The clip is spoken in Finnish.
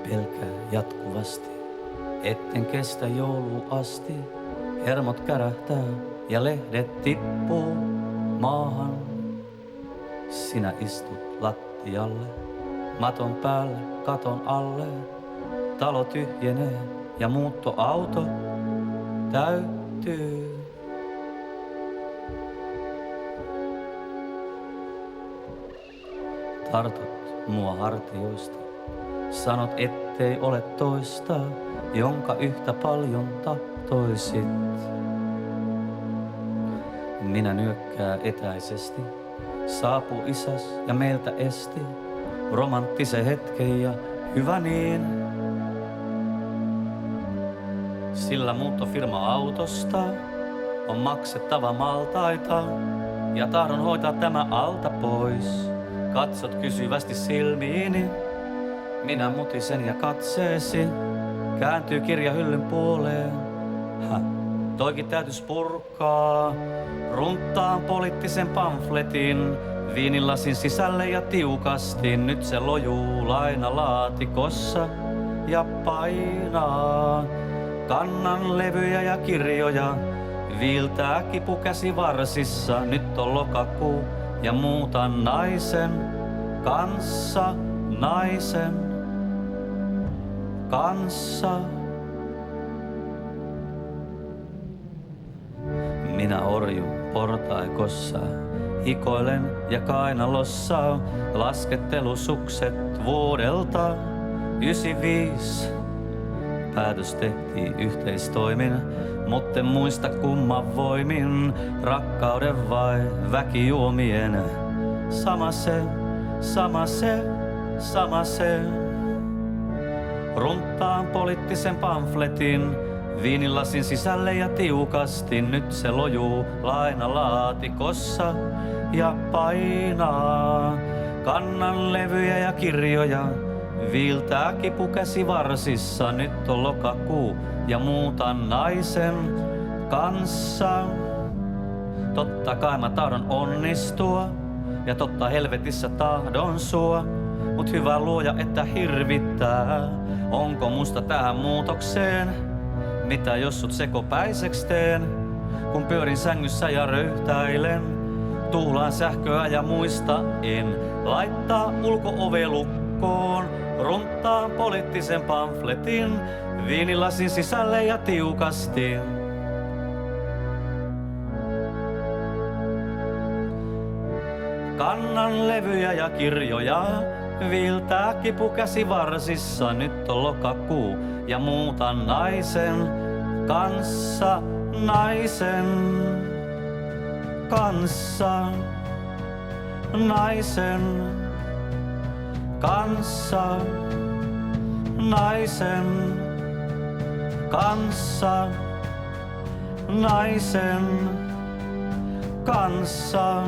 pelkää jatkuvasti, etten kestä jouluun asti. Hermot kärähtää ja lehdet tippuu maahan. Sinä istut lattialle, maton päälle, katon alle. Talo tyhjenee ja muuttoauto täyttyy. Tartut mua hartioista, sanot ettei ole toista, jonka yhtä paljon tahtoisit. Minä nyökkää etäisesti, saapuu isäs ja meiltä esti romanttisen hetken ja hyvä niin. Sillä muuttofirma-autosta on maksettava maltaita ja tahdon hoitaa tämä alta pois. Katsot kysyvästi silmiini, minä mutisen ja katseesi kääntyy kirjahyllyn puoleen. Toikin täytys purkaa, runttaan poliittisen pamfletin, viinilasin sisälle ja tiukasti. Nyt se lojuu lainalaatikossa ja painaa. Kannan levyjä ja kirjoja, viiltää kipukäsi varsissa. Nyt on lokakuu ja muutan naisen kanssa, naisen kanssa. Minä orjun portaikossa, hikoilen ja kainalossa, laskettelusukset vuodelta 95. Päätös tehtiin yhteistoimin, mutten muista kumman voimin, rakkauden vai väkijuomien. Sama se, sama se, sama se. Runttaan poliittisen pamfletin, viinilasin sisälle ja tiukasti. Nyt se lojuu lainalaatikossa ja painaa. Kannan levyjä ja kirjoja, viiltää kipukäsi varsissa. Nyt on lokakuu ja muutan naisen kanssa. Totta kai mä tahdon onnistua ja totta helvetissä tahdon sua. Mut hyvä luoja, että hirvittää. Onko musta tähän muutokseen? Mitä jos sut sekopäiseks teen? Kun pyörin sängyssä ja röyhtäilen, tuulaan sähköä ja muista en laittaa ulko-ove lukkoon. Runttaan poliittisen pamfletin, viinilasin sisälle ja tiukasti. Kannan levyjä ja kirjoja, viiltää kipukäsi varsissa. Nyt on lokakuu ja muutan naisen kanssa, naisen kanssa, naisen kanssa, naisen kanssa, naisen kanssa.